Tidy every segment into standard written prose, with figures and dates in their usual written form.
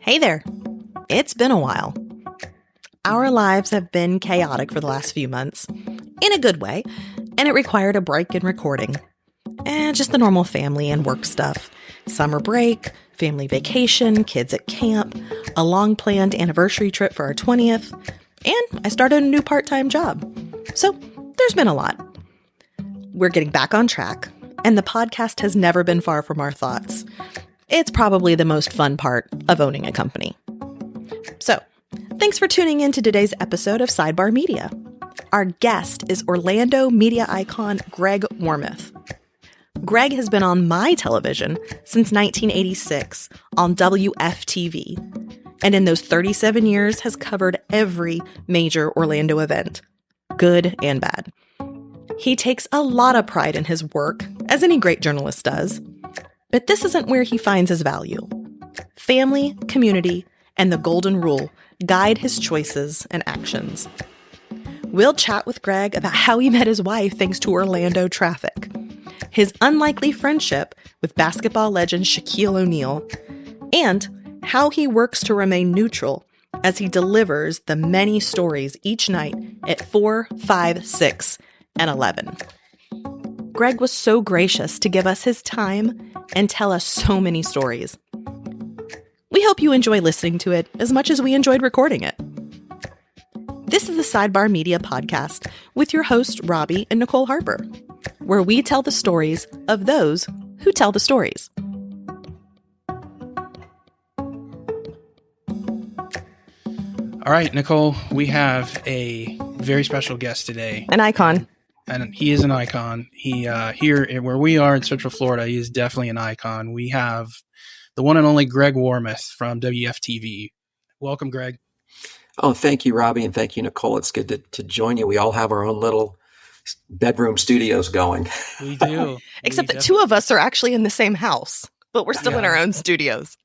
Hey there. It's been a while. Our lives have been chaotic for the last few months, in a good way, and it required a break in recording. And just the normal family and work stuff. Summer break, family vacation, kids at camp, a long-planned anniversary trip for our 20th, and I started a new part-time job. So there's been a lot. We're getting back on track, and the podcast has never been far from our thoughts. It's probably the most fun part of owning a company. So, thanks for tuning in to today's episode of Sidebar Media. Our guest is Orlando media icon Greg Warmoth. Greg has been on my television since 1986 on WFTV, and in those 37 years has covered every major Orlando event, good and bad. He takes a lot of pride in his work, as any great journalist does. But this isn't where he finds his value. Family, community, and the golden rule guide his choices and actions. We'll chat with Greg about how he met his wife thanks to Orlando traffic, his unlikely friendship with basketball legend Shaquille O'Neal, and how he works to remain neutral as he delivers the many stories each night at 4, 5, 6, and 11. Greg was so gracious to give us his time and tell us so many stories. We hope you enjoy listening to it as much as we enjoyed recording it. This is the Sidebar Media Podcast with your hosts, Robbie and Nicole Harper, where we tell the stories of those who tell the stories. All right, Nicole, we have a very special guest today. An icon. And he is an icon. He here where we are in Central Florida, he is definitely an icon. We have the one and only Greg Warmoth from WFTV. Welcome, Greg. Oh, thank you, Robbie, and thank you, Nicole. It's good to join you. We all have our own little bedroom studios going. We do. Except that two of us are actually in the same house, but we're still in our own studios.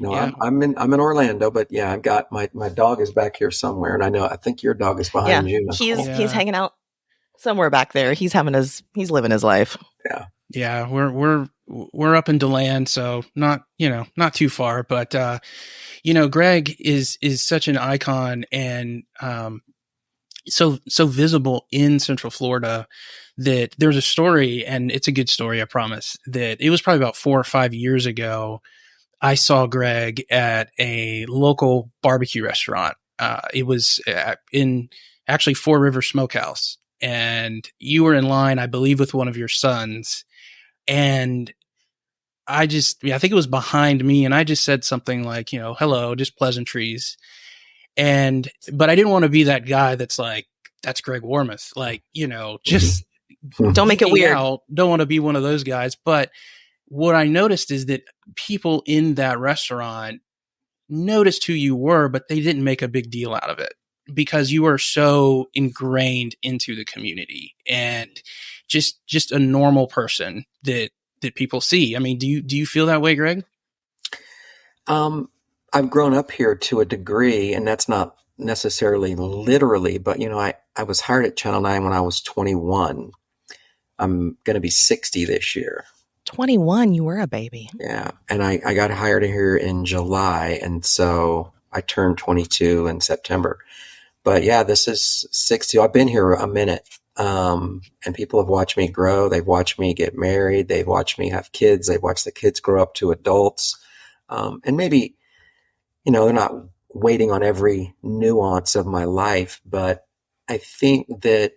No, yeah. I'm in Orlando, but yeah, I've got my dog is back here somewhere, and I think your dog is behind you, Nicole. He's hanging out somewhere back there. He's living his life. Yeah. We're up in DeLand, so not too far, but Greg is such an icon and so visible in Central Florida that there's a story, and it's a good story, I promise, that it was probably about 4 or 5 years ago. I saw Greg at a local barbecue restaurant. It was in actually Four Rivers Smokehouse. And you were in line, I believe, with one of your sons. And I think it was behind me. And I just said something like, hello, just pleasantries. But I didn't want to be that guy that's like, that's Greg Warmoth. Like, just don't make it weird. Don't want to be one of those guys. But what I noticed is that people in that restaurant noticed who you were, but they didn't make a big deal out of it, because you are so ingrained into the community and just a normal person that people see. I mean, do you feel that way, Greg? I've grown up here to a degree, and that's not necessarily literally, but I was hired at Channel 9 when I was 21. I'm going to be 60 this year. 21, you were a baby. Yeah. And I got hired here in July. And so I turned 22 in September. But yeah, this is 60. I've been here a minute. And people have watched me grow. They've watched me get married. They've watched me have kids. They've watched the kids grow up to adults. And maybe, they're not waiting on every nuance of my life, but I think that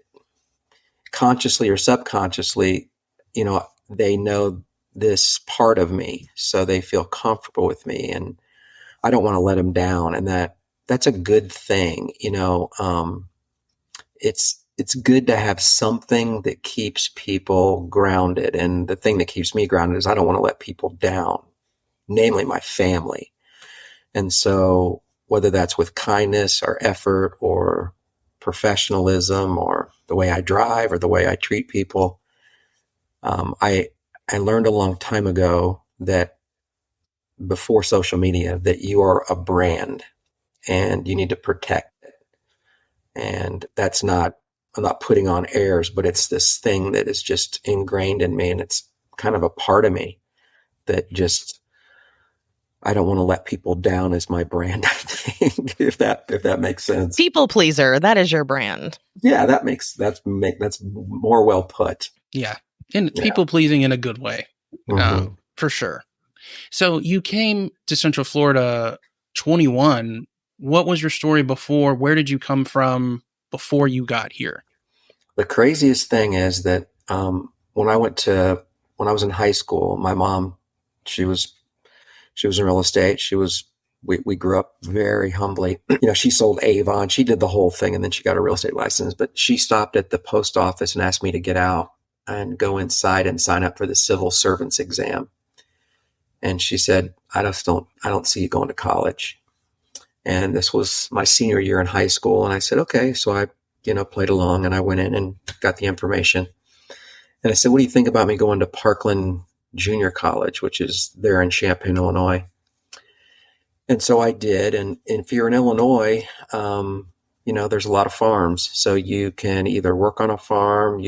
consciously or subconsciously, they know this part of me, so they feel comfortable with me, and I don't want to let them down. And that's a good thing. It's good to have something that keeps people grounded. And the thing that keeps me grounded is I don't want to let people down, namely my family. And so whether that's with kindness or effort or professionalism or the way I drive or the way I treat people, I learned a long time ago that before social media, that you are a brand and you need to protect it. And I'm not putting on airs, but it's this thing that is just ingrained in me, and it's kind of a part of me that just I don't want to let people down as my brand, I think, if that makes sense. People pleaser, that is your brand. Yeah, that's more well put. Yeah. And people pleasing in a good way. Mm-hmm. For sure. So you came to Central Florida 21. What was your story before? Where did you come from before you got here? The craziest thing is that when I was in high school, my mom, she was in real estate. We grew up very humbly. She sold Avon. She did the whole thing, and then she got a real estate license. But she stopped at the post office and asked me to get out and go inside and sign up for the civil servants exam. And she said, I don't see you going to college. And this was my senior year in high school. And I said, okay. So I, played along, and I went in and got the information. And I said, what do you think about me going to Parkland Junior College, which is there in Champaign, Illinois? And so I did. And if you're in Illinois, there's a lot of farms. So you can either work on a farm,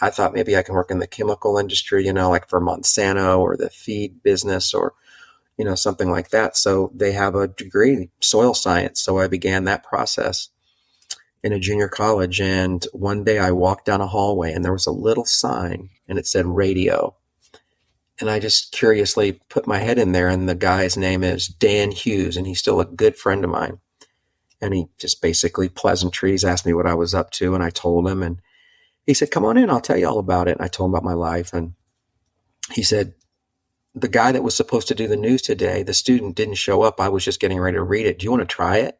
I thought maybe I can work in the chemical industry, like for Monsanto or the feed business or, something like that. So they have a degree, soil science. So I began that process in a junior college. And one day I walked down a hallway and there was a little sign and it said radio. And I just curiously put my head in there, and the guy's name is Dan Hughes, and he's still a good friend of mine. And he just basically pleasantries, asked me what I was up to, and I told him. And he said, come on in, I'll tell you all about it. And I told him about my life. And he said, the guy that was supposed to do the news today, the student didn't show up. I was just getting ready to read it. Do you want to try it?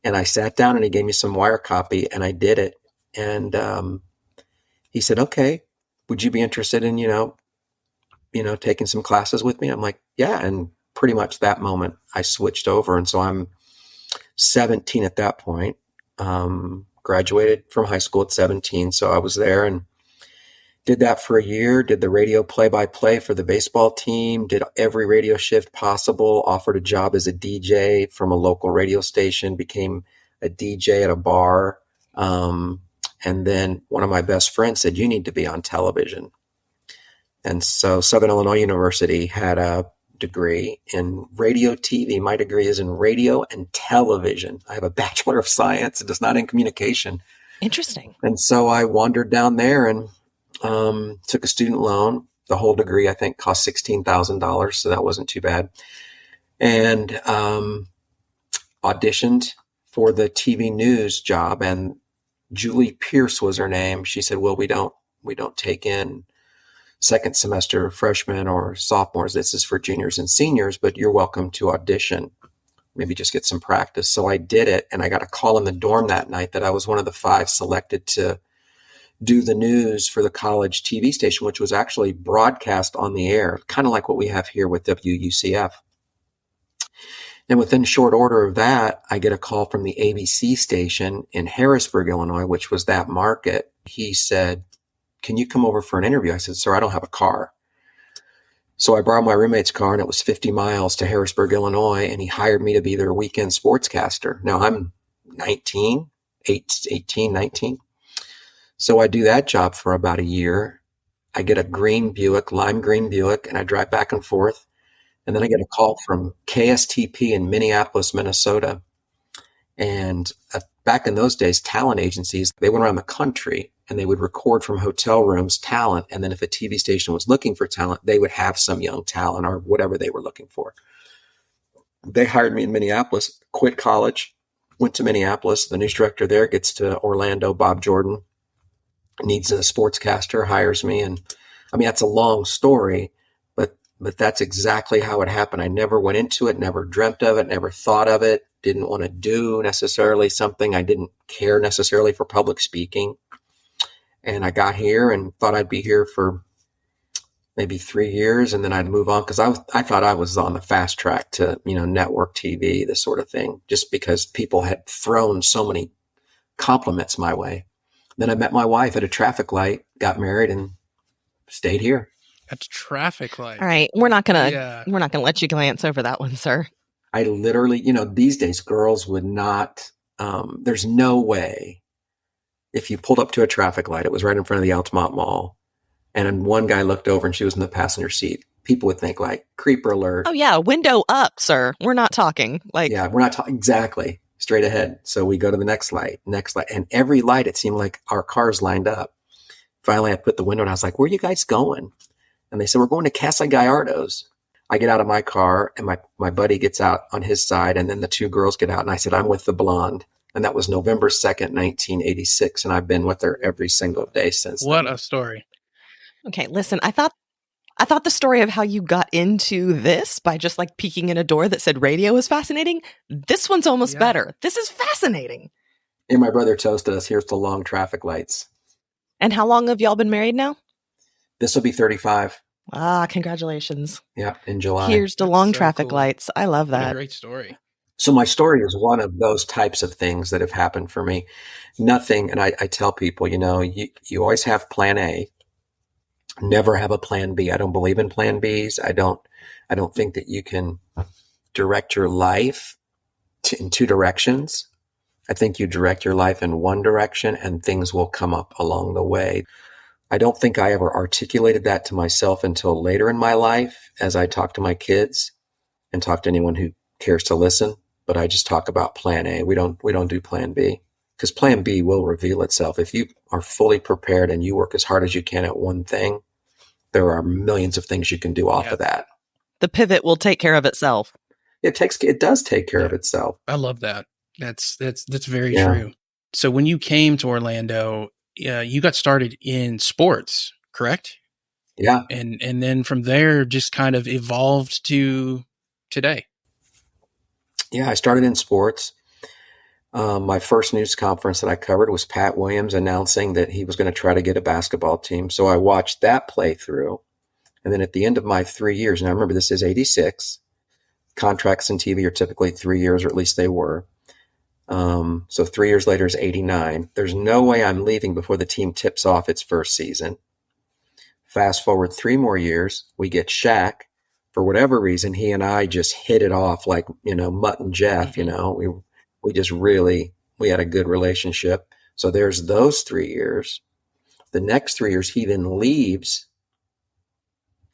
And I sat down, and he gave me some wire copy, and I did it. And he said, okay, would you be interested in, taking some classes with me? I'm like, yeah. And pretty much that moment I switched over. And so I'm 17 at that point, graduated from high school at 17. So I was there and did that for a year, did the radio play-by-play for the baseball team, did every radio shift possible, offered a job as a DJ from a local radio station, became a DJ at a bar. And then one of my best friends said, you need to be on television. And so Southern Illinois University had a degree in radio TV. My degree is in radio and television. I have a Bachelor of Science. It is not in communication. Interesting. And so I wandered down there and took a student loan. The whole degree, I think, cost $16,000. So that wasn't too bad. And auditioned for the TV news job. And Julie Pierce was her name. She said, well, we don't take in second semester freshmen or sophomores. This is for juniors and seniors, but you're welcome to audition, maybe just get some practice. So I did it, and I got a call in the dorm that night that I was one of the 5 selected to do the news for the college TV station, which was actually broadcast on the air, kind of like what we have here with WUCF. And within short order of that, I get a call from the ABC station in Harrisburg, Illinois, which was that market. He said, can you come over for an interview? I said, sir, I don't have a car. So I borrowed my roommate's car, and it was 50 miles to Harrisburg, Illinois, and he hired me to be their weekend sportscaster. Now I'm 18, 19. So I do that job for about a year. I get a lime green Buick, and I drive back and forth. And then I get a call from KSTP in Minneapolis, Minnesota. And back in those days, talent agencies, they went around the country and they would record from hotel rooms talent. And then if a TV station was looking for talent, they would have some young talent or whatever they were looking for. They hired me in Minneapolis, quit college, went to Minneapolis. The news director there gets to Orlando, Bob Jordan, needs a sportscaster, hires me. And I mean, that's a long story, but that's exactly how it happened. I never went into it, never dreamt of it, never thought of it, didn't want to do necessarily something. I didn't care necessarily for public speaking. And I got here and thought I'd be here for maybe 3 years, and then I'd move on because I thought I was on the fast track to, network TV, this sort of thing, just because people had thrown so many compliments my way. Then I met my wife at a traffic light, got married, and stayed here. At a traffic light. All right, we're not gonna let you glance over that one, sir. I literally, these days girls would not. There's no way. If you pulled up to a traffic light, it was right in front of the Altamont Mall, and one guy looked over and she was in the passenger seat. people would think like creeper alert. Oh yeah, window up, sir. We're not talking like. Yeah, we're not talking exactly straight ahead. So we go to the next light, and every light it seemed like our cars lined up. Finally, I put the window and I was like, "Where are you guys going?" And they said, "We're going to Casa Gallardo's." I get out of my car and my buddy gets out on his side, and then the two girls get out, and I said, "I'm with the blonde." And that was November 2nd, 1986. And I've been with her every single day since then. What a story. Okay, listen, I thought the story of how you got into this by just like peeking in a door that said radio was fascinating. This one's almost better. This is fascinating. And my brother toasted us. Here's the long traffic lights. And how long have y'all been married now? This will be 35. Ah, congratulations. Yeah, in July. Here's the long so traffic cool. lights. I love What a that. great story. So my story is one of those types of things that have happened for me. Nothing, and I tell people, you always have plan A. Never have a plan B. I don't believe in plan Bs. I don't think that you can direct your life in two directions. I think you direct your life in one direction and things will come up along the way. I don't think I ever articulated that to myself until later in my life as I talk to my kids and talk to anyone who cares to listen. But I just talk about plan A. We don't do plan B because plan B will reveal itself. If you are fully prepared and you work as hard as you can at one thing, there are millions of things you can do off of that. The pivot will take care of itself. It does take care of itself. I love that. That's very true. So when you came to Orlando, you got started in sports, correct? Yeah. And then from there just kind of evolved to today. Yeah, I started in sports. My first news conference that I covered was Pat Williams announcing that he was going to try to get a basketball team. So I watched that play through. And then at the end of my 3 years, and I remember this is 86, contracts in TV are typically 3 years, or at least they were. So 3 years later is 89. There's no way I'm leaving before the team tips off its first season. Fast forward 3 more years, we get Shaq. For whatever reason, he and I just hit it off like, Mutt and Jeff, we just really, we had a good relationship. So there's those 3 years. The next 3 years, he then leaves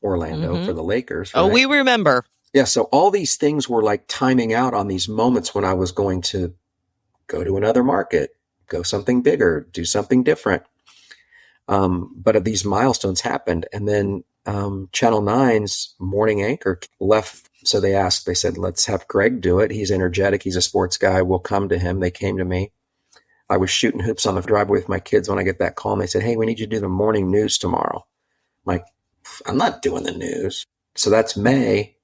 Orlando for the Lakers. Right? Oh, we remember. Yeah. So all these things were like timing out on these moments when I was going to go to another market, go something bigger, do something different. But these milestones happened. And then Channel 9's morning anchor left. So they said, let's have Greg do it. He's energetic. He's a sports guy. We'll come to him. They came to me. I was shooting hoops on the driveway with my kids when I get that call. And they said, hey, we need you to do the morning news tomorrow. I'm like, I'm not doing the news. So that's May.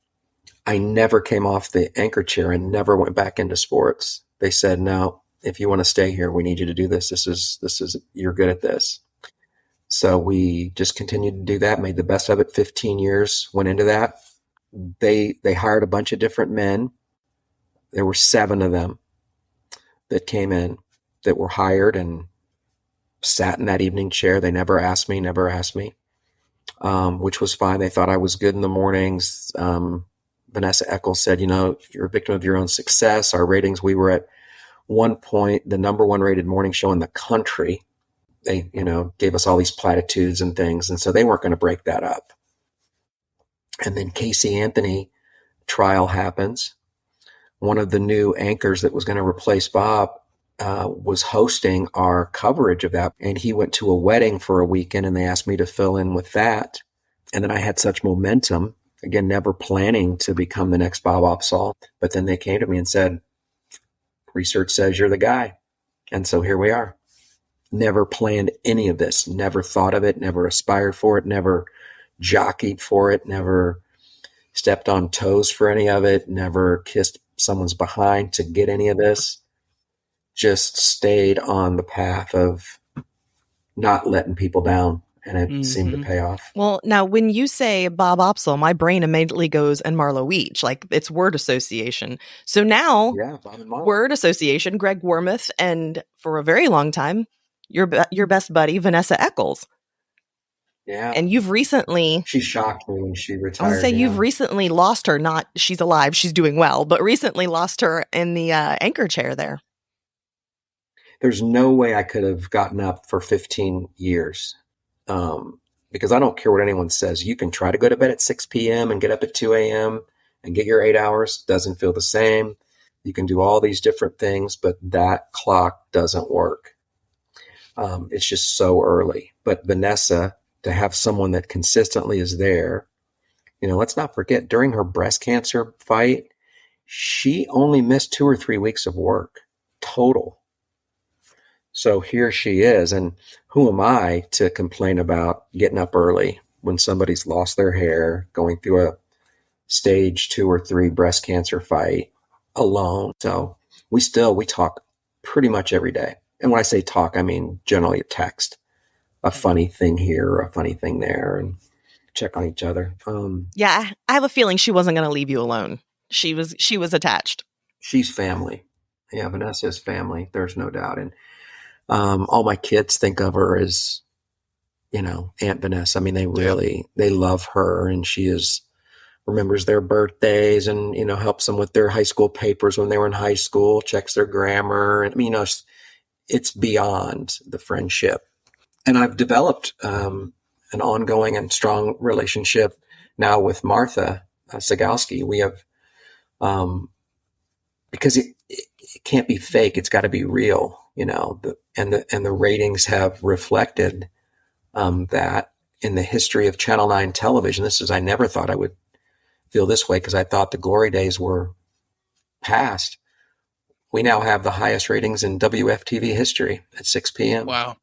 I never came off the anchor chair and never went back into sports. They said, no, if you want to stay here, we need you to do this. This is, you're good at this. So we just continued to do that, made the best of it. 15 years went into that. They hired a bunch of different men. There were 7 of them that came in that were hired and sat in that evening chair. They never asked me, which was fine. They thought I was good in the mornings. Vanessa Eccles said, you're a victim of your own success. Our ratings, we were at one point the number 1 rated morning show in the country. They, gave us all these platitudes and things. And so they weren't going to break that up. And then Casey Anthony trial happens. One of the new anchors that was going to replace Bob was hosting our coverage of that. And he went to a wedding for a weekend and they asked me to fill in with that. And then I had such momentum, again, never planning to become the next Bob Opsahl. But then they came to me and said, research says you're the guy. And so here we are. Never planned any of this, never thought of it, never aspired for it, never jockeyed for it, never stepped on toes for any of it, never kissed someone's behind to get any of this. Just stayed on the path of not letting people down, and it seemed to pay off. Well, now when you say Bob Opsahl, my brain immediately goes and Marlo Weech, like it's word association. So now, Bob and Marlo. Word association, Greg Warmoth, and for a very long time, your best buddy, Vanessa Eccles. Yeah. And you've recently... She shocked me when she retired. I would say you've recently lost her, not she's alive, she's doing well, but recently lost her in the anchor chair there. There's no way I could have gotten up for 15 years because I don't care what anyone says. You can try to go to bed at 6 p.m. and get up at 2 a.m. and get your 8 hours. Doesn't feel the same. You can do all these different things, but that clock doesn't work. It's just so early. But Vanessa, to have someone that consistently is there, let's not forget, during her breast cancer fight, she only missed 2 or 3 weeks of work total. So here she is. And who am I to complain about getting up early when somebody's lost their hair, going through a stage 2 or 3 breast cancer fight alone? So we talk pretty much every day. And when I say talk, I mean generally a text, a funny thing here, or a funny thing there, and check on each other. Yeah, I have a feeling she wasn't going to leave you alone. She was attached. She's family. Yeah, Vanessa is family. There's no doubt. And all my kids think of her as, Aunt Vanessa. I mean, they love her, and she remembers their birthdays and, helps them with their high school papers when they were in high school, checks their grammar. And it's beyond the friendship. And I've developed an ongoing and strong relationship now with Martha Segalski. We have, because it can't be fake. It's got to be real, and the ratings have reflected that in the history of Channel 9 television. I never thought I would feel this way, because I thought the glory days were past. We now have the highest ratings in WFTV history at 6 p.m. Wow.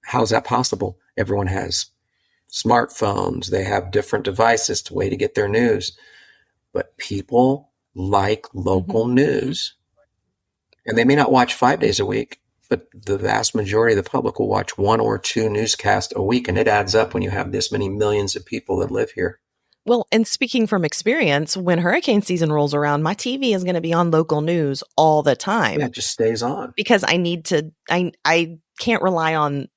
How's that possible? Everyone has smartphones. They have different devices to way to get their news. But people like local news. And they may not watch 5 days a week, but the vast majority of the public will watch 1 or 2 newscasts a week. And it adds up when you have this many millions of people that live here. Well, and speaking from experience, when hurricane season rolls around, my TV is going to be on local news all the time. Yeah, it just stays on. Because I can't rely on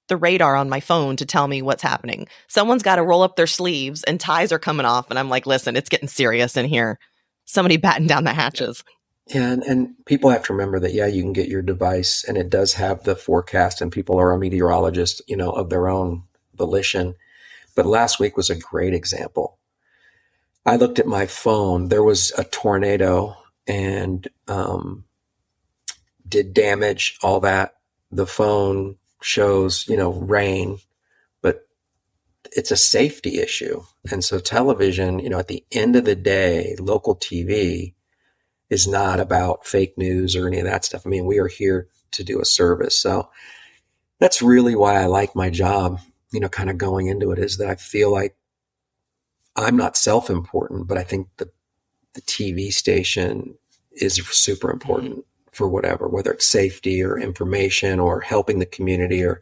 the radar on my phone to tell me what's happening. Someone's got to roll up their sleeves and ties are coming off. And I'm like, listen, it's getting serious in here. Somebody batten down the hatches. Yeah, and people have to remember that, you can get your device and it does have the forecast, and people are a meteorologist, of their own volition. But last week was a great example. I looked at my phone. There was a tornado and did damage, all that. The phone shows, rain, but it's a safety issue. And so television, at the end of the day, local TV is not about fake news or any of that stuff. I mean, we are here to do a service. So that's really why I like my job, kind of going into it, is that I feel like I'm not self-important, but I think the TV station is super important for whether it's safety or information or helping the community or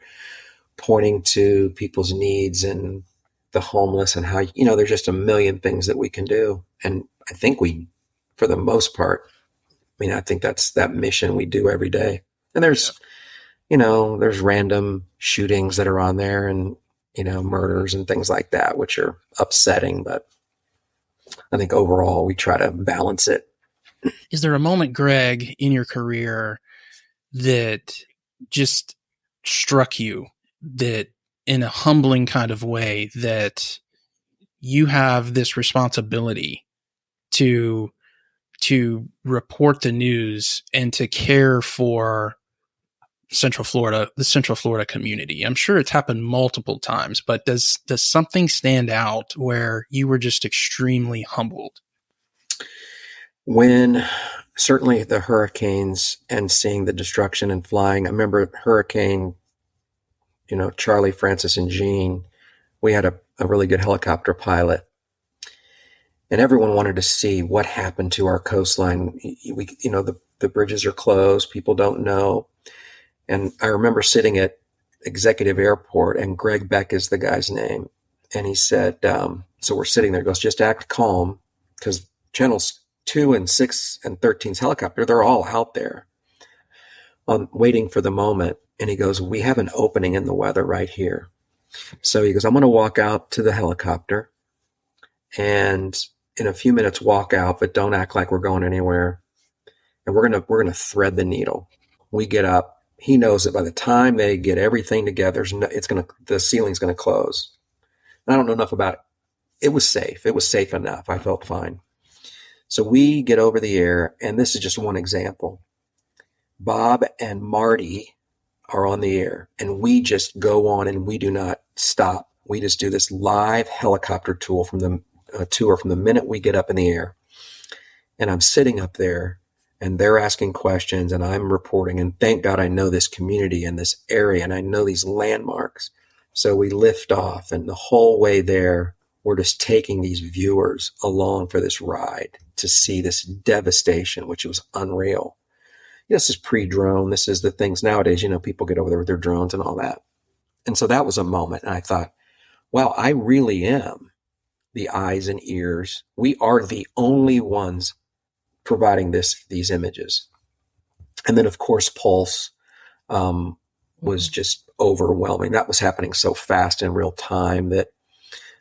pointing to people's needs and the homeless and how, there's just a million things that we can do. And I think for the most part, I think that's that mission we do every day. And there's random shootings that are on there and, murders and things like that, which are upsetting. But I think overall we try to balance it. Is there a moment, Greg, in your career that just struck you, that in a humbling kind of way, that you have this responsibility to report the news and to care for the Central Florida community? I'm sure it's happened multiple times, but does something stand out where you were just extremely humbled? When certainly the hurricanes and seeing the destruction and flying, I remember Hurricane, Charlie, Francis, and Jean, we had a really good helicopter pilot, and everyone wanted to see what happened to our coastline. The bridges are closed. People don't know. And I remember sitting at Executive Airport, and Greg Beck is the guy's name. And he said, so we're sitting there, he goes, just act calm, because Channels 2 and 6 and 13's helicopter, they're all out there waiting for the moment. And he goes, we have an opening in the weather right here. So he goes, I'm going to walk out to the helicopter and in a few minutes walk out, but don't act like we're going anywhere. And we're going to thread the needle. We get up he knows that by the time they get everything together, the ceiling's going to close. And I don't know enough about it. It was safe. It was safe enough. I felt fine. So we get over the air, and this is just one example. Bob and Marty are on the air, and we just go on, and we do not stop. We just do this live helicopter tour from the minute we get up in the air. And I'm sitting up there, and they're asking questions, and I'm reporting. And thank God I know this community and this area, and I know these landmarks. So we lift off, and the whole way there, we're just taking these viewers along for this ride to see this devastation, which was unreal. This is pre-drone. This is the things nowadays, people get over there with their drones and all that. And so that was a moment. And I thought, wow, I really am the eyes and ears. We are the only ones providing these images. And then, of course, Pulse was just overwhelming. That was happening so fast in real time that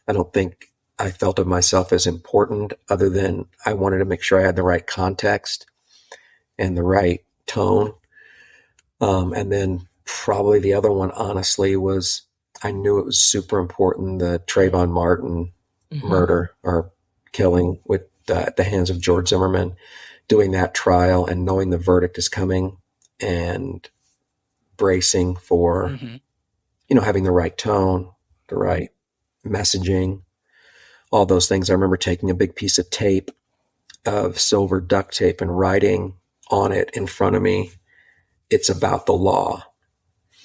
I don't think I felt of myself as important, other than I wanted to make sure I had the right context and the right tone. And then probably the other one, honestly, was I knew it was super important, the Trayvon Martin murder or killing at the hands of George Zimmerman, doing that trial and knowing the verdict is coming and bracing for, having the right tone, the right messaging, all those things. I remember taking a big piece of tape, of silver duct tape, and writing on it in front of me, "It's about the law."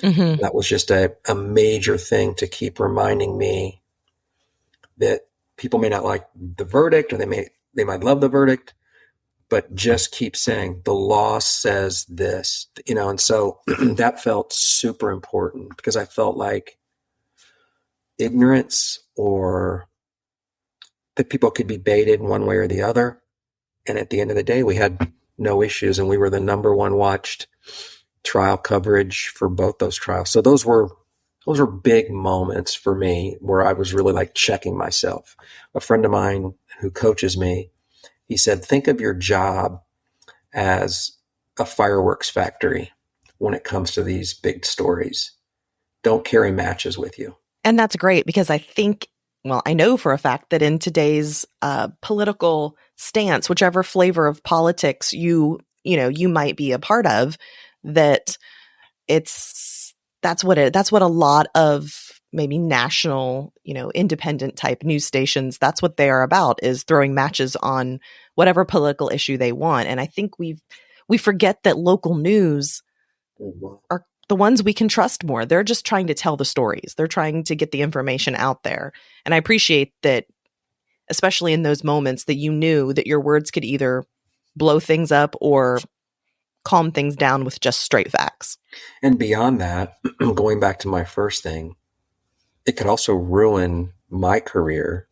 That was just a major thing to keep reminding me that people may not like the verdict, or they might love the verdict, but just keep saying the law says this, and so that felt super important, because I felt like ignorance, or that people could be baited in one way or the other. And at the end of the day, we had no issues, and we were the number one watched trial coverage for both those trials. So those were big moments for me where I was really like checking myself. A friend of mine who coaches me, he said, think of your job as a fireworks factory when it comes to these big stories. Don't carry matches with you. And that's great, because I know for a fact that in today's political stance, whichever flavor of politics you might be a part of, that's what a lot of maybe national, independent type news stations, that's what they are about, is throwing matches on whatever political issue they want. And I think we forget that local news are the ones we can trust more. They're just trying to tell the stories. They're trying to get the information out there. And I appreciate that, especially in those moments, that you knew that your words could either blow things up or calm things down with just straight facts. And beyond that, going back to my first thing, it could also ruin my career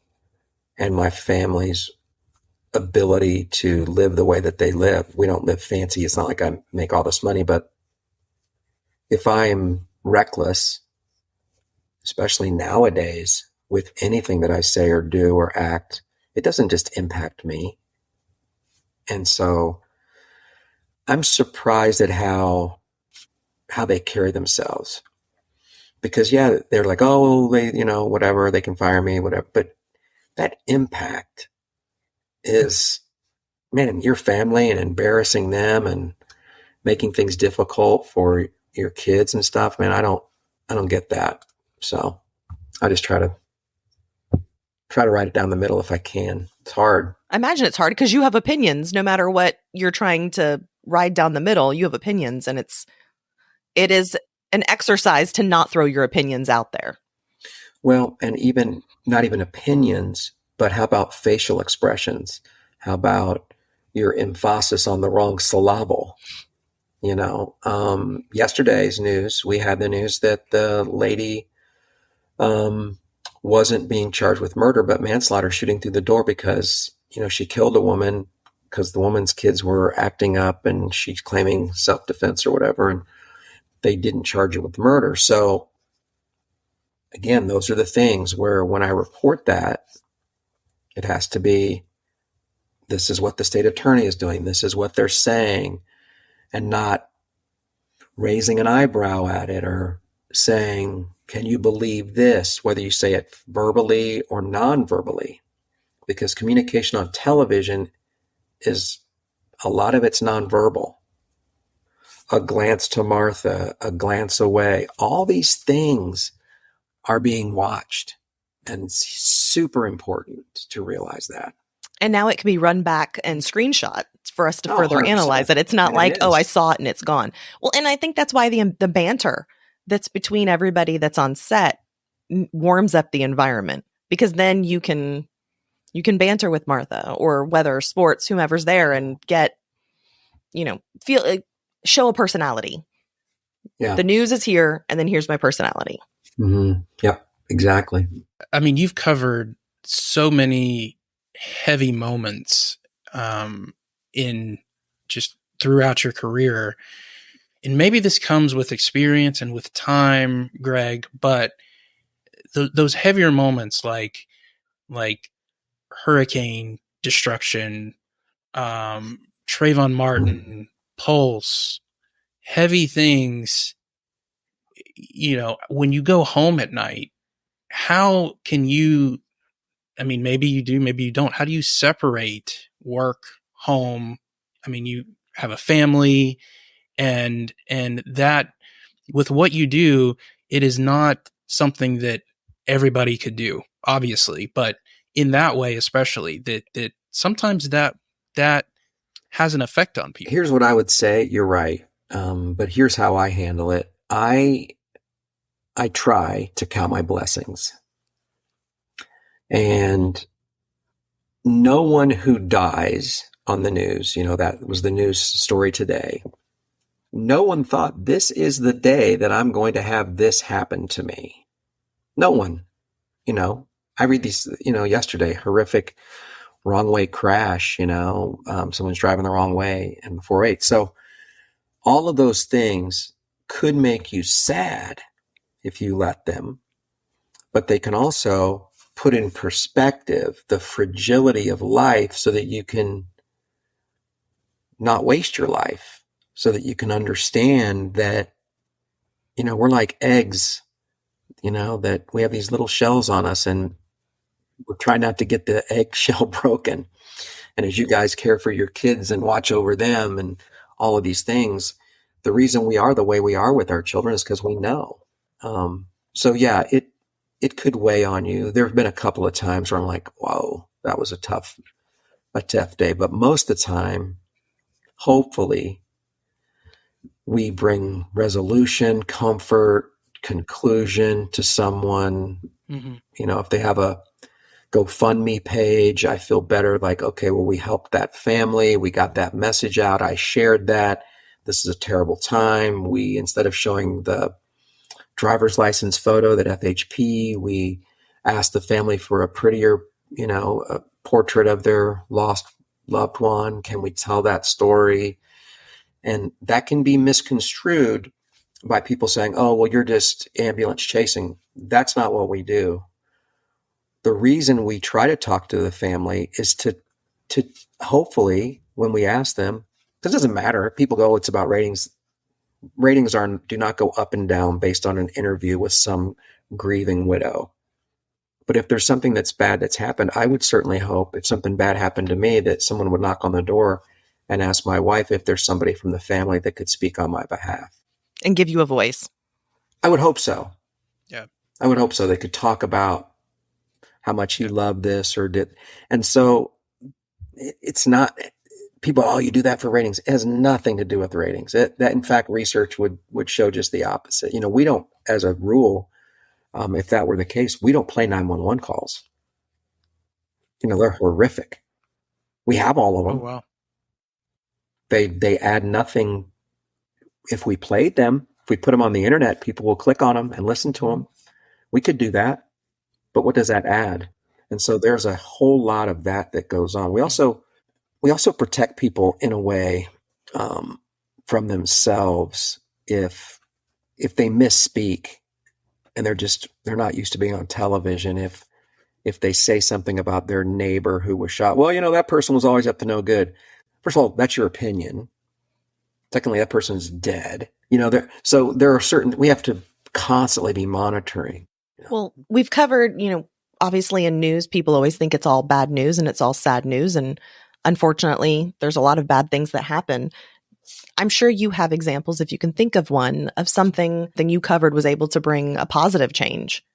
and my family's ability to live the way that they live. We don't live fancy. It's not like I make all this money, but if I am reckless, especially nowadays, with anything that I say or do or act, it doesn't just impact me. And so I'm surprised at how they carry themselves. Because they're like, oh, they, whatever, they can fire me, whatever. But that impact is, man, your family, and embarrassing them and making things difficult for your kids and stuff. Man, I don't get that. So I just try to write it down the middle if I can. It's hard. I imagine it's hard because you have opinions. No matter what you're trying to ride down the middle, you have opinions, and it is an exercise to not throw your opinions out there. Well, and even not even opinions, but how about facial expressions? How about your emphasis on the wrong syllable? Yesterday's news, we had the news that the lady wasn't being charged with murder, but manslaughter, shooting through the door because, she killed a woman because the woman's kids were acting up and she's claiming self-defense or whatever, and they didn't charge her with murder. So again, those are the things where when I report that, it has to be, this is what the state attorney is doing. This is what they're saying, and not, raising an eyebrow at it or saying, can you believe this? Whether you say it verbally or non-verbally, because communication on television is a lot of it's nonverbal. A glance to Martha, a glance away. All these things are being watched, and it's super important to realize that. And now it can be run back and screenshot for us to further 100%. analyze it. It's not And like, it oh, I is. saw it and it's gone. Well, and I think that's why the banter that's between everybody that's on set warms up the environment, because then you can banter with Martha or weather, sports, whomever's there, and get, show a personality. Yeah. The news is here, and then here's my personality. Mm-hmm. Yep, exactly. I mean, you've covered so many heavy moments in just throughout your career. And maybe this comes with experience and with time, Greg, but those heavier moments like hurricane destruction, Trayvon Martin, Pulse, heavy things, when you go home at night, how can you, I mean, maybe you do, maybe you don't. How do you separate work, home? I mean, you have a family, and that with what you do, it is not something that everybody could do, obviously, but in that way, especially that sometimes that has an effect on people. Here's what I would say. You're right. But here's how I handle it. I try to count my blessings. And no one who dies on the news, that was the news story today. No one thought this is the day that I'm going to have this happen to me. No one, I read these, yesterday, horrific wrong way crash, someone's driving the wrong way in the 4-8. So all of those things could make you sad if you let them, but they can also put in perspective the fragility of life so that you can not waste your life, so that you can understand that, we're like eggs, that we have these little shells on us and we're trying not to get the eggshell broken. And as you guys care for your kids and watch over them and all of these things, the reason we are the way we are with our children is because we know. So yeah, it could weigh on you. There have been a couple of times where I'm like, whoa, that was a tough day. But most of the time, hopefully, we bring resolution, comfort, conclusion to someone. Mm-hmm. If they have a GoFundMe page, I feel better, like, okay, well, we helped that family. We got that message out. I shared that. This is a terrible time. We, instead of showing the driver's license photo that FHP, we asked the family for a prettier, a portrait of their lost loved one. Can we tell that story? And that can be misconstrued by people saying, oh, well, you're just ambulance chasing. That's not what we do. The reason we try to talk to the family is to hopefully, when we ask them, because it doesn't matter. People go, it's about ratings. Ratings do not go up and down based on an interview with some grieving widow. But if there's something that's bad that's happened, I would certainly hope if something bad happened to me that someone would knock on the door and ask my wife if there's somebody from the family that could speak on my behalf. And give you a voice. I would hope so. Yeah. I would hope so. They could talk about how much you love this or did. And so it's not people, oh, you do that for ratings. It has nothing to do with ratings. That in fact, research would show just the opposite. We don't, as a rule, if that were the case, we don't play 911 calls. They're horrific. We have all of them. Oh, wow. They add nothing. If we played them, if we put them on the internet, people will click on them and listen to them. We could do that. But what does that add? And so there's a whole lot of that goes on. We also protect people in a way from themselves if they misspeak and they're not used to being on television. If they say something about their neighbor who was shot, well, that person was always up to no good. First of all, that's your opinion. Secondly, that person's dead. So there are we have to constantly be monitoring. Well, we've covered, obviously in news, people always think it's all bad news and it's all sad news. And unfortunately, there's a lot of bad things that happen. I'm sure you have examples, if you can think of one, of something you covered was able to bring a positive change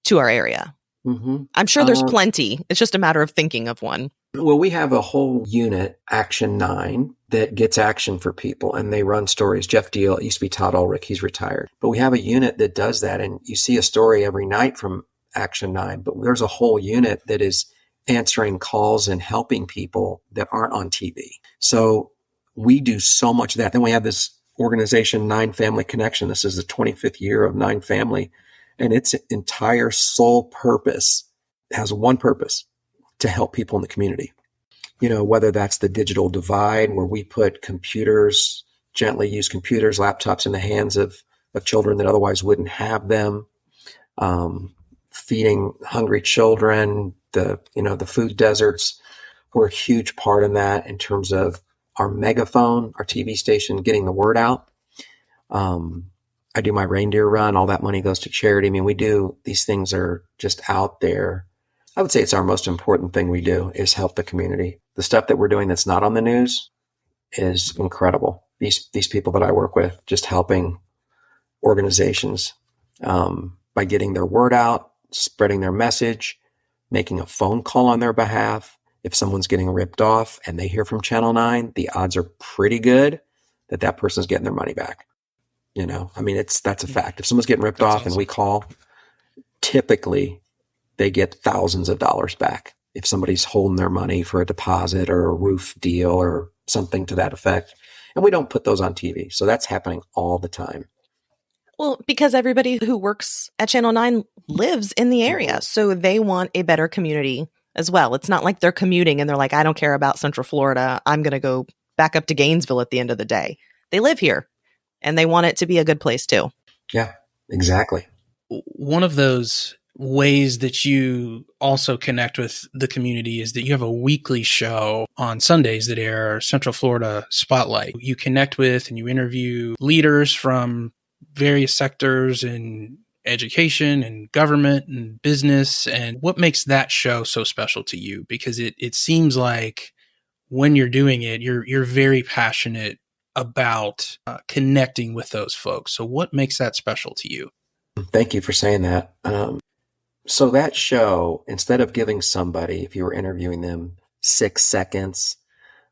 to our area. Mm-hmm. I'm sure there's plenty. It's just a matter of thinking of one. Well, we have a whole unit, Action 9, that gets action for people, and they run stories. Jeff Deal, it used to be Todd Ulrich, he's retired. But we have a unit that does that, and you see a story every night from Action 9, but there's a whole unit that is answering calls and helping people that aren't on TV. So we do so much of that. Then we have this organization, 9 Family Connection. This is the 25th year of 9 Family, and its entire sole purpose has one purpose: to help people in the community. Whether that's the digital divide, where we put computers, gently used computers, laptops in the hands of children that otherwise wouldn't have them, feeding hungry children, the food deserts. We're a huge part in that in terms of our megaphone, our TV station, getting the word out. I do my reindeer run. All that money goes to charity. These things are just out there. I would say it's our most important thing we do is help the community. The stuff that we're doing that's not on the news is incredible. These people that I work with, just helping organizations by getting their word out, spreading their message, making a phone call on their behalf. If someone's getting ripped off and they hear from Channel 9, the odds are pretty good that person's getting their money back. That's a fact. If someone's getting ripped off and we call, typically they get thousands of dollars back. If somebody's holding their money for a deposit or a roof deal or something to that effect. And we don't put those on TV. So that's happening all the time. Well, because everybody who works at Channel 9 lives in the area. So they want a better community as well. It's not like they're commuting and they're like, I don't care about Central Florida. I'm going to go back up to Gainesville at the end of the day. They live here and they want it to be a good place too. Yeah, exactly. One of those ways that you also connect with the community is that you have a weekly show on Sundays that air, Central Florida Spotlight. You connect with and you interview leaders from various sectors in education and government and business. And what makes that show so special to you? Because it seems like when you're doing it, you're very passionate about connecting with those folks. So what makes that special to you? Thank you for saying that. So that show, instead of giving somebody, if you were interviewing them, 6 seconds,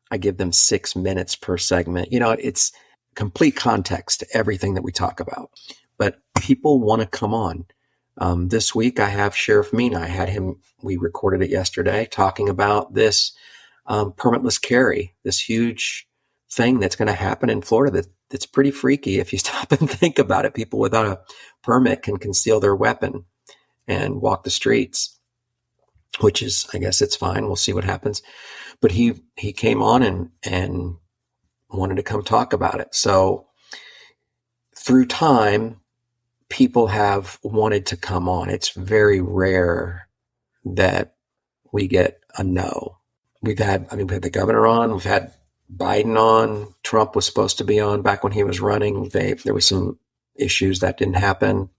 I give them 6 minutes per segment. It's complete context to everything that we talk about. But people want to come on. This week I have Sheriff Mina. We recorded it yesterday, talking about this permitless carry, this huge thing that's going to happen in Florida that's pretty freaky if you stop and think about it. People without a permit can conceal their weapon and walk the streets, which is, I guess it's fine. We'll see what happens. But he came on and wanted to come talk about it. So through time, people have wanted to come on. It's very rare that we get a no. We had the governor on, we've had Biden on, Trump was supposed to be on back when he was running. There was some issues that didn't happen.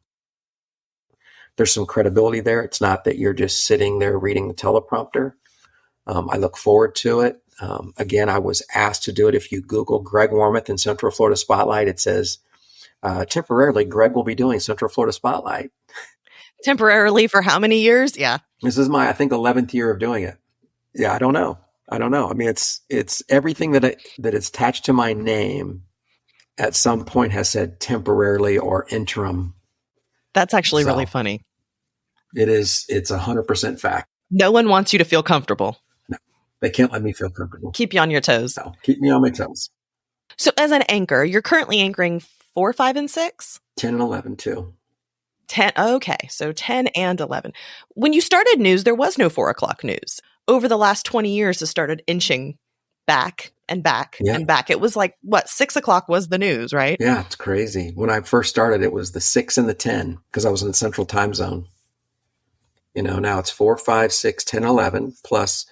There's some credibility there. It's not that you're just sitting there reading the teleprompter. I look forward to it. Again, I was asked to do it. If you Google Greg Warmoth in Central Florida Spotlight, it says, temporarily, Greg will be doing Central Florida Spotlight. Temporarily for how many years? Yeah. This is my, I think, 11th year of doing it. Yeah, I don't know. It's everything that is attached to my name at some point has said temporarily or interim. That's actually really funny. It is. It's 100% fact. No one wants you to feel comfortable. No, they can't let me feel comfortable. Keep you on your toes. No, keep me on my toes. So as an anchor, you're currently anchoring 4, 5, and 6? 10 and 11 too. 10. Okay. So 10 and 11. When you started news, there was no 4 o'clock news. Over the last 20 years, it started inching back and back and back. It was like, 6 o'clock was the news, right? Yeah, it's crazy. When I first started, it was the 6 and the 10 because I was in the central time zone. Now it's 4, 5, 6, 10, 11, plus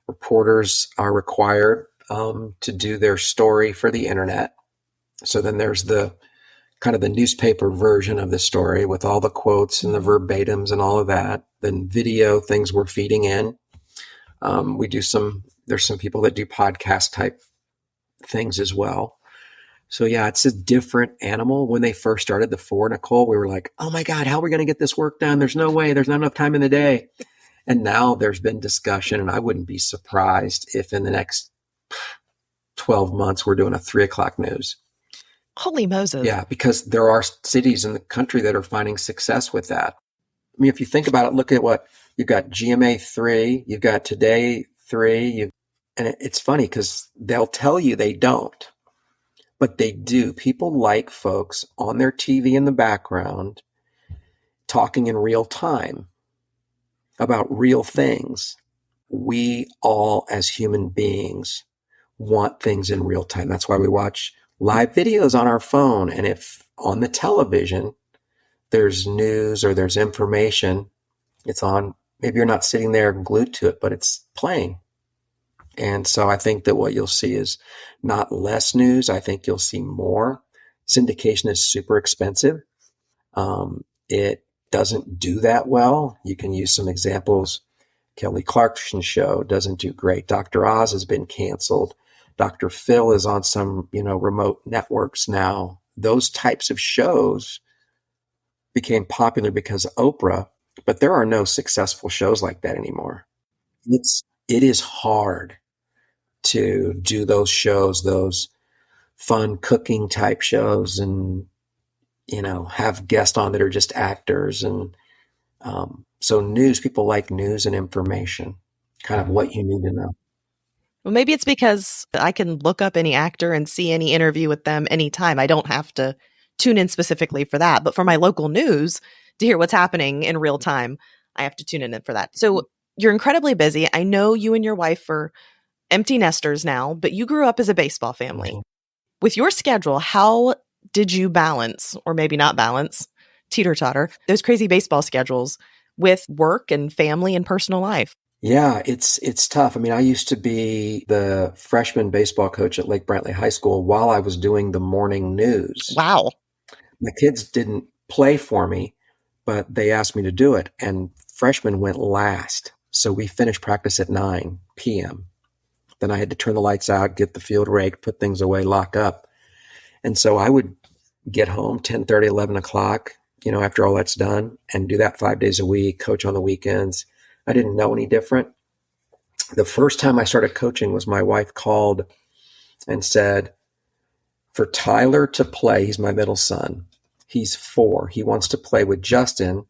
reporters are required to do their story for the internet. So then there's the kind of the newspaper version of the story with all the quotes and the verbatims and all of that. Then video things we're feeding in. There's some people that do podcast type things as well. So yeah, it's a different animal. When they first started the 4, Nicole, we were like, oh my God, how are we going to get this work done? There's no way. There's not enough time in the day. And now there's been discussion, and I wouldn't be surprised if in the next 12 months we're doing a 3:00 news. Holy Moses. Yeah, because there are cities in the country that are finding success with that. I mean, if you think about it, look at what you've got: GMA 3, you've got Today 3, and it's funny because they'll tell you they don't, but they do. People like folks on their TV in the background talking in real time about real things. We all, as human beings, want things in real time. That's why we watch live videos on our phone. And if on the television there's news or there's information, it's on. Maybe you're not sitting there glued to it, but it's playing. And so I think that what you'll see is not less news. I think you'll see more. Syndication is super expensive. It doesn't do that well. You can use some examples. Kelly Clarkson's show doesn't do great. Dr. Oz has been canceled. Dr. Phil is on some, remote networks now. Those types of shows became popular because of Oprah, but there are no successful shows like that anymore. It is hard to do those shows, those fun cooking type shows, and have guests on that are just actors. And so news, people like news and information, kind of what you need to know. Well, maybe it's because I can look up any actor and see any interview with them anytime. I don't have to tune in specifically for that. But for my local news, to hear what's happening in real time, I have to tune in for that. So you're incredibly busy. I know you and your wife are empty nesters now, but you grew up as a baseball family. With your schedule, how did you balance, or maybe not balance, teeter-totter, those crazy baseball schedules with work and family and personal life? Yeah, it's tough. I mean, I used to be the freshman baseball coach at Lake Brantley High School while I was doing the morning news. Wow. My kids didn't play for me, but they asked me to do it. And freshmen went last. So we finished practice at 9 p.m. Then I had to turn the lights out, get the field raked, put things away, lock up. And so I would get home 10:30, 11 o'clock, after all that's done, and do that 5 days a week, coach on the weekends. I didn't know any different. The first time I started coaching was my wife called and said, for Tyler to play, he's my middle son. He's 4. He wants to play with Justin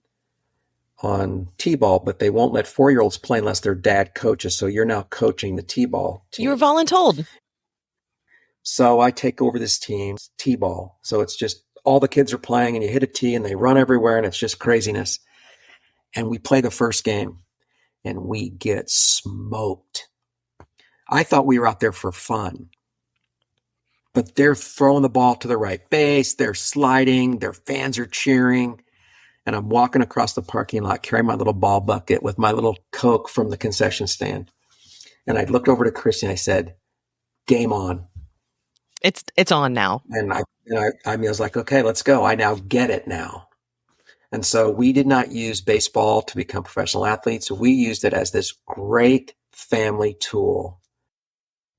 on T-ball, but they won't let 4-year-olds play unless their dad coaches. So you're now coaching the T-ball team. You were voluntold. So I take over this team, T-ball. So it's just all the kids are playing, and you hit a tee and they run everywhere, and it's just craziness. And we play the first game and we get smoked. I thought we were out there for fun, but they're throwing the ball to the right base. They're sliding. Their fans are cheering. And I'm walking across the parking lot, carrying my little ball bucket with my little Coke from the concession stand. And I looked over to Christy and I said, game on. It's on now. And I was like, okay, let's go. I now get it now. And so we did not use baseball to become professional athletes. We used it as this great family tool.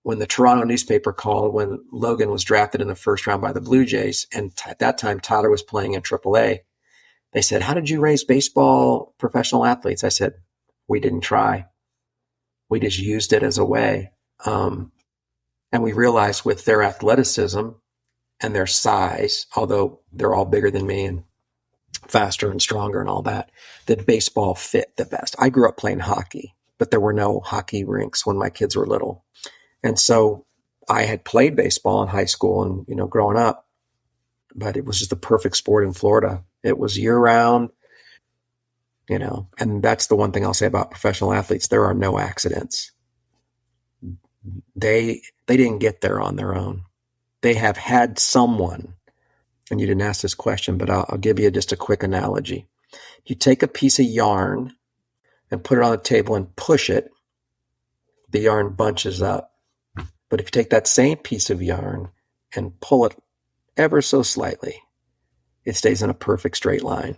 When the Toronto newspaper called, when Logan was drafted in the first round by the Blue Jays, and at that time Tyler was playing in AAA, they said, how did you raise baseball professional athletes? I said, we didn't try. We just used it as a way. And we realized with their athleticism and their size, although they're all bigger than me and faster and stronger and all that baseball fit the best. I grew up playing hockey, but there were no hockey rinks when my kids were little. And so I had played baseball in high school and, growing up, but it was just the perfect sport in Florida. It was year round, and that's the one thing I'll say about professional athletes. There are no accidents. They didn't get there on their own. They have had someone, and you didn't ask this question, but I'll give you just a quick analogy. You take a piece of yarn and put it on the table and push it, the yarn bunches up. But if you take that same piece of yarn and pull it ever so slightly, it stays in a perfect straight line.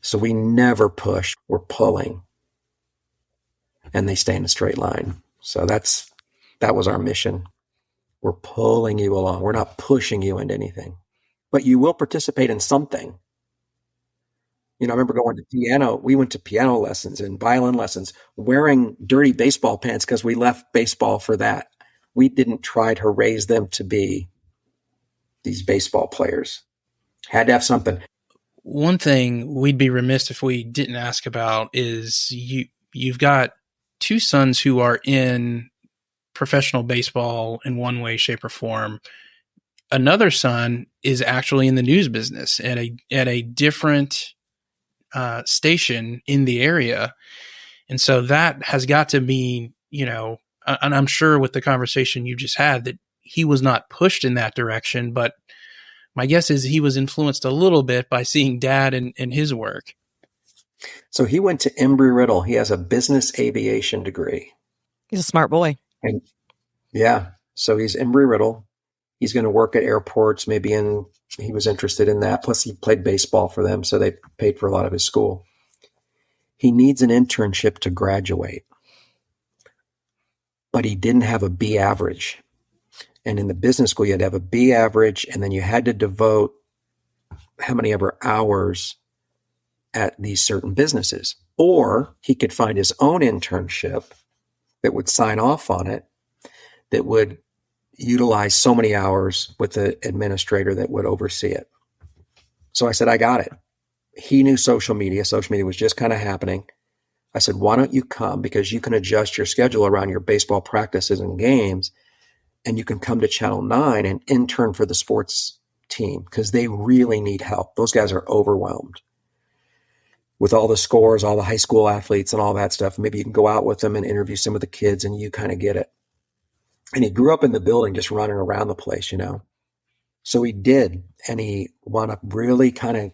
So we never push, we're pulling, and they stay in a straight line. So that was our mission. We're pulling you along. We're not pushing you into anything, but you will participate in something. I remember going to piano. We went to piano lessons and violin lessons wearing dirty baseball pants because we left baseball for that. We didn't try to raise them to be these baseball players. Had to have something. One thing we'd be remiss if we didn't ask about is you've got two sons who are in professional baseball in one way, shape, or form. Another son is actually in the news business at a different station in the area. And so that has got to be, and I'm sure with the conversation you just had that he was not pushed in that direction, but my guess is he was influenced a little bit by seeing dad and his work. So he went to Embry-Riddle. He has a business aviation degree. He's a smart boy. And yeah. So he's Embry-Riddle. He's going to work at airports, he was interested in that. Plus he played baseball for them. So they paid for a lot of his school. He needs an internship to graduate, but he didn't have a B average. And in the business school, you had to have a B average, and then you had to devote how many ever hours at these certain businesses. Or he could find his own internship that would sign off on it, that would utilize so many hours with the administrator that would oversee it. So I said, I got it. He knew social media. Social media was just kind of happening. I said, why don't you come? Because you can adjust your schedule around your baseball practices and games, and you can come to Channel 9 and intern for the sports team because they really need help. Those guys are overwhelmed with all the scores, all the high school athletes and all that stuff. Maybe you can go out with them and interview some of the kids and you kind of get it. And he grew up in the building just running around the place, So he did. And he wound up really kind of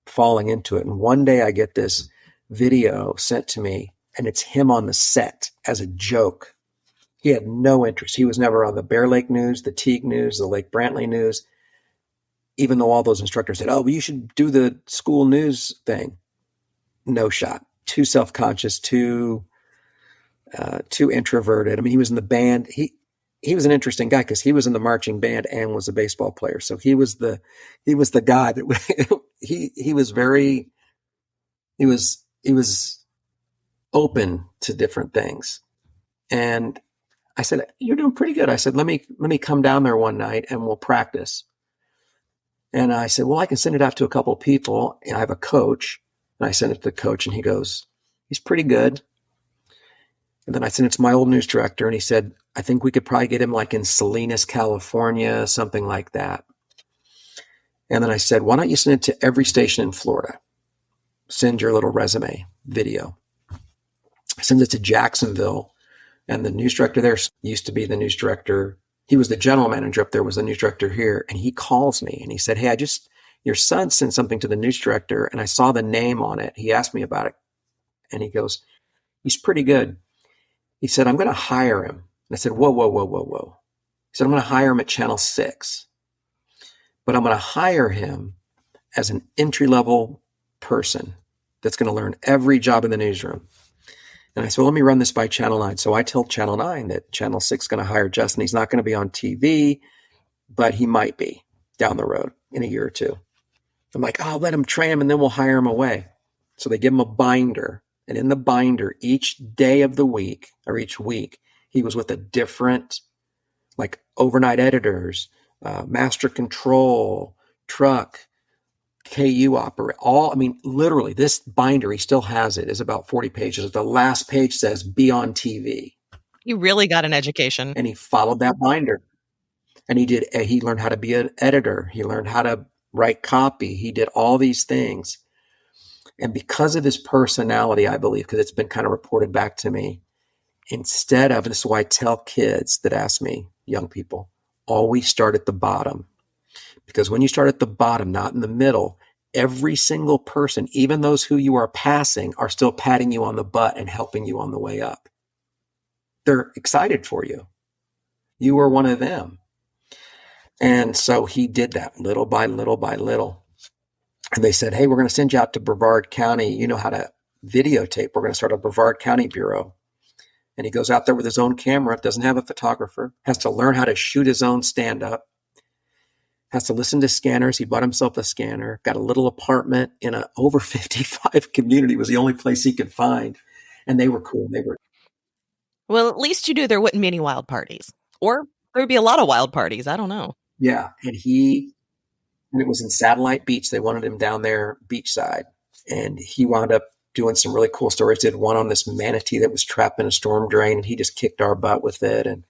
falling into it. And one day I get this video sent to me, and it's him on the set as a joke. He had no interest. He was never on the Bear Lake News, the Teague News, the Lake Brantley News, even though all those instructors said, oh, but you should do the school news thing. No shot. Too self-conscious, too introverted. I mean, he was in the band. He was an interesting guy because he was in the marching band and was a baseball player. So he was the guy that he was open to different things. And I said, you're doing pretty good. I said, let me come down there one night and we'll practice. And I said, well, I can send it out to a couple of people. And I have a coach. And I sent it to the coach and he goes, he's pretty good. And then I sent it to my old news director and he said, I think we could probably get him like in Salinas, California, something like that. And then I said, why don't you send it to every station in Florida? Send your little resume video. I sent it to Jacksonville. And the news director there used to be the news director. He was the general manager up there, was the news director here. And he calls me and he said, hey, your son sent something to the news director and I saw the name on it. He asked me about it. And he goes, he's pretty good. He said, I'm going to hire him. And I said, whoa. He said, I'm going to hire him at Channel 6. But I'm going to hire him as an entry-level person that's going to learn every job in the newsroom. And I said, well, let me run this by Channel 9. So I tell Channel 9 that Channel 6 is going to hire Justin. He's not going to be on TV, but he might be down the road in a year or two. I'm like, I'll let him train him and then we'll hire him away. So they give him a binder. And in the binder, each day of the week or each week, he was with a different, like overnight editors, master control, truck, KU operator, literally this binder, he still has it, is about 40 pages. The last page says be on TV. You really got an education. And he followed that binder. And he learned how to be an editor. He learned how to write copy. He did all these things. And because of his personality, I believe, because it's been kind of reported back to me, instead of, this is why I tell kids that ask me, young people, always start at the bottom. Because when you start at the bottom, not in the middle, every single person, even those who you are passing, are still patting you on the butt and helping you on the way up. They're excited for you. You are one of them. And so he did that little by little by little. And they said, hey, we're going to send you out to Brevard County. You know how to videotape. We're going to start a Brevard County Bureau. And he goes out there with his own camera, doesn't have a photographer, has to learn how to shoot his own stand-up, has to listen to scanners. He bought himself a scanner, got a little apartment in a over 55 community. It was the only place he could find. And they were cool. Well, at least you knew there wouldn't be any wild parties. Or there would be a lot of wild parties. I don't know. Yeah. And it was in Satellite Beach. They wanted him down there beachside. And he wound up doing some really cool stories. Did one on this manatee that was trapped in a storm drain, and he just kicked our butt with it. And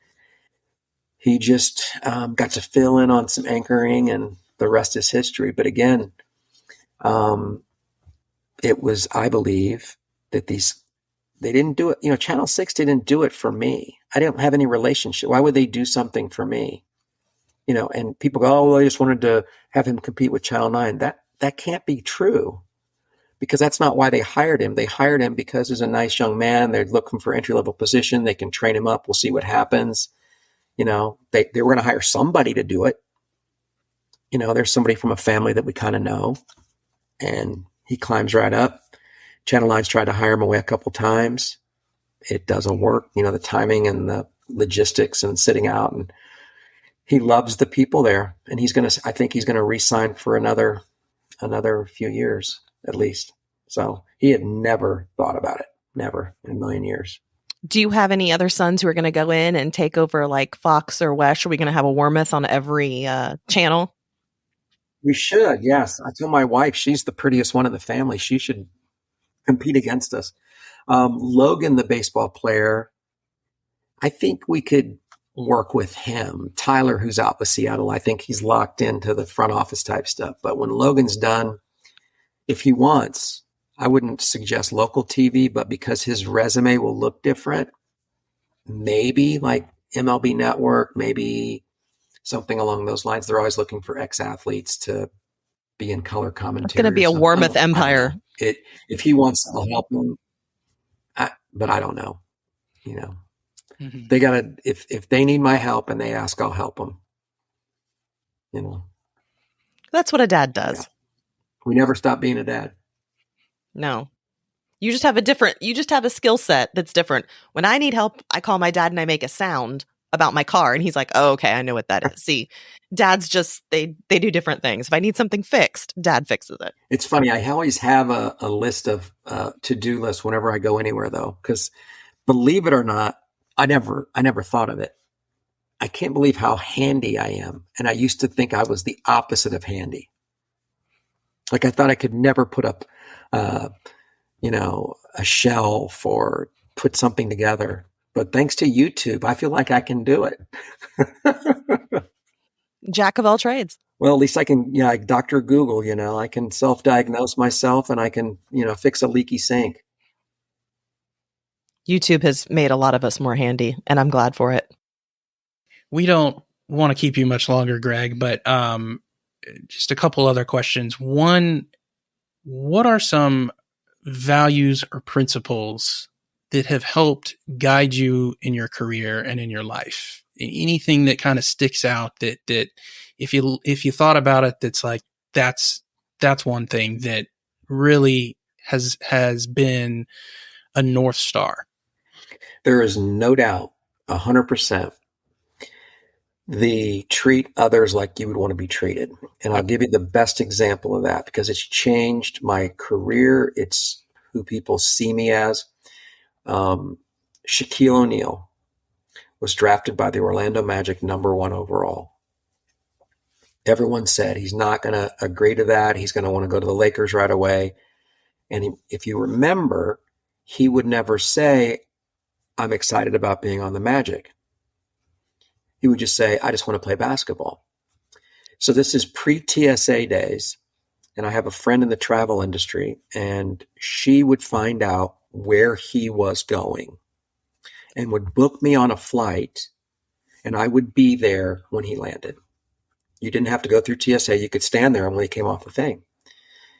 he just got to fill in on some anchoring, and the rest is history. But again, it was, I believe, that they didn't do it. Channel 6 didn't do it for me. I didn't have any relationship. Why would they do something for me? And people go, oh, well, I just wanted to have him compete with Channel 9. That can't be true. Because that's not why they hired him. They hired him because he's a nice young man. They're looking for entry-level position. They can train him up. We'll see what happens. They were going to hire somebody to do it. There's somebody from a family that we kind of know. And he climbs right up. Channel 9's tried to hire him away a couple times. It doesn't work. The timing and the logistics and sitting out. And he loves the people there. And I think he's going to re-sign for another few years. At least. So he had never thought about it. Never in a million years. Do you have any other sons who are going to go in and take over like Fox or Wesh? Are we going to have a Warmoth on every channel? We should, yes. I tell my wife she's the prettiest one in the family. She should compete against us. Logan, the baseball player, I think we could work with him. Tyler, who's out with Seattle, I think he's locked into the front office type stuff. But when Logan's done, if he wants, I wouldn't suggest local TV, but because his resume will look different, maybe like MLB Network, maybe something along those lines. They're always looking for ex-athletes to be in color commentary. It's going to be a Warmoth empire. If he wants, I'll help him. But I don't know. Mm-hmm. They gotta. If they need my help and they ask, I'll help them. That's what a dad does. Yeah. We never stop being a dad. No. You just have a skill set that's different. When I need help, I call my dad and I make a sound about my car. And he's like, oh, okay, I know what that is. See, dads they do different things. If I need something fixed, dad fixes it. It's funny. I always have a list of to-do lists whenever I go anywhere, though, because believe it or not, I never thought of it. I can't believe how handy I am. And I used to think I was the opposite of handy. Like I thought I could never put up, a shelf or put something together. But thanks to YouTube, I feel like I can do it. Jack of all trades. Well, at least I can, like Dr. Google, I can self-diagnose myself and I can, fix a leaky sink. YouTube has made a lot of us more handy, and I'm glad for it. We don't want to keep you much longer, Greg, but just a couple other questions. One, what are some values or principles that have helped guide you in your career and in your life? Anything that kind of sticks out that if you thought about it, that's like, that's one thing that really has been a North Star. There is no doubt 100%. The treat others like you would want to be treated. And I'll give you the best example of that because it's changed my career. It's who people see me as. Shaquille O'Neal was drafted by the Orlando Magic #1 overall. Everyone said he's not going to agree to that. He's going to want to go to the Lakers right away. And if you remember, he would never say, I'm excited about being on the Magic. He would just say, I just want to play basketball. So this is pre-TSA days. And I have a friend in the travel industry, and she would find out where he was going and would book me on a flight, and I would be there when he landed. You didn't have to go through TSA. You could stand there when he came off the thing.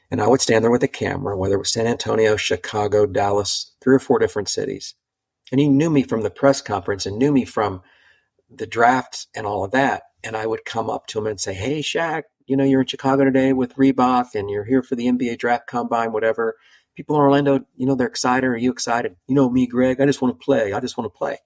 And I would stand there with a camera, whether it was San Antonio, Chicago, Dallas, 3 or 4 different cities. And he knew me from the press conference and knew me from the drafts and all of that. and I would come up to him and say, "Hey, Shaq, you're in Chicago today with Reebok and you're here for the NBA draft combine, whatever. People in Orlando, they're excited. Are you excited? Me, Greg, I just want to play. I just want to play."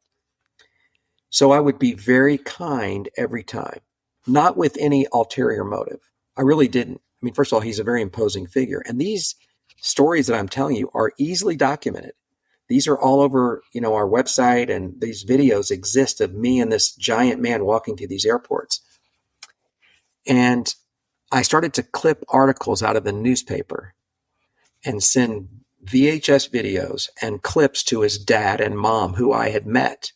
So I would be very kind every time, not with any ulterior motive. I really didn't. I mean, first of all, he's a very imposing figure. And these stories that I'm telling you are easily documented. These are all over, our website, and these videos exist of me and this giant man walking through these airports. And I started to clip articles out of the newspaper and send VHS videos and clips to his dad and mom, who I had met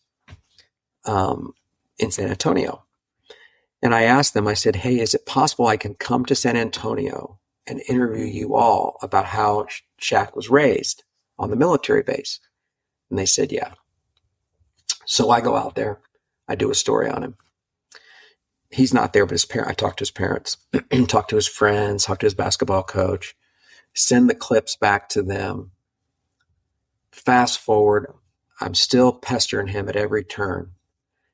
in San Antonio. And I asked them, I said, "Hey, is it possible I can come to San Antonio and interview you all about how Shaq was raised on the military base?" And they said, "Yeah." So I go out there. I do a story on him. He's not there, but I talk to his parents, talk to his friends, talk to his basketball coach, send the clips back to them. Fast forward, I'm still pestering him at every turn.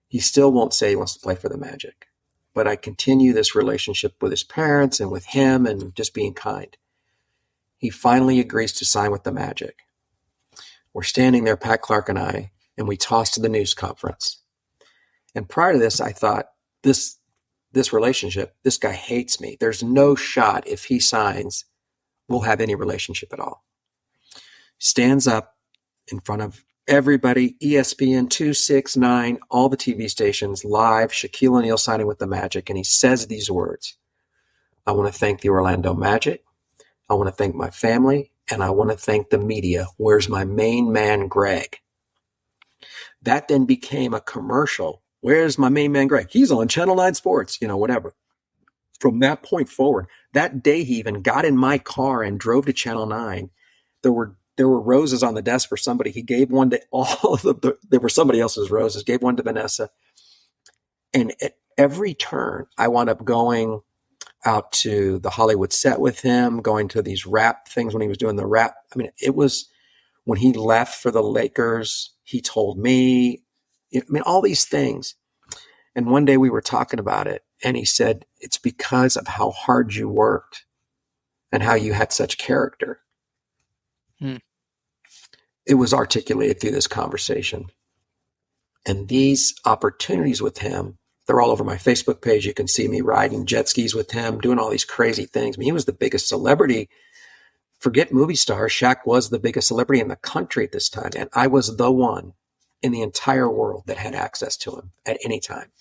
He still won't say he wants to play for the Magic. But I continue this relationship with his parents and with him and just being kind. He finally agrees to sign with the Magic. We're standing there, Pat Clark and I, and we toss to the news conference. And prior to this, I thought, this relationship, this guy hates me. There's no shot if he signs, we'll have any relationship at all. Stands up in front of everybody, ESPN 269, all the TV stations, live, Shaquille O'Neal signing with the Magic, and he says these words: "I want to thank the Orlando Magic. I want to thank my family, and I want to thank the media. Where's my main man, Greg?" That then became a commercial. "Where's my main man, Greg? He's on Channel 9 Sports," whatever. From that point forward, that day he even got in my car and drove to Channel 9. There were roses on the desk for somebody. He gave one to all of there were somebody else's roses, gave one to Vanessa. And at every turn, I wound up going out to the Hollywood set with him, going to these rap things when he was doing the rap. I mean, it was when he left for the Lakers, he told me, all these things. And one day we were talking about it, and he said, "It's because of how hard you worked and how you had such character." It was articulated through this conversation. And these opportunities with him, they're all over my Facebook page. You can see me riding jet skis with him, doing all these crazy things. I mean, he was the biggest celebrity. Forget movie stars. Shaq was the biggest celebrity in the country at this time. And I was the one in the entire world that had access to him at any time.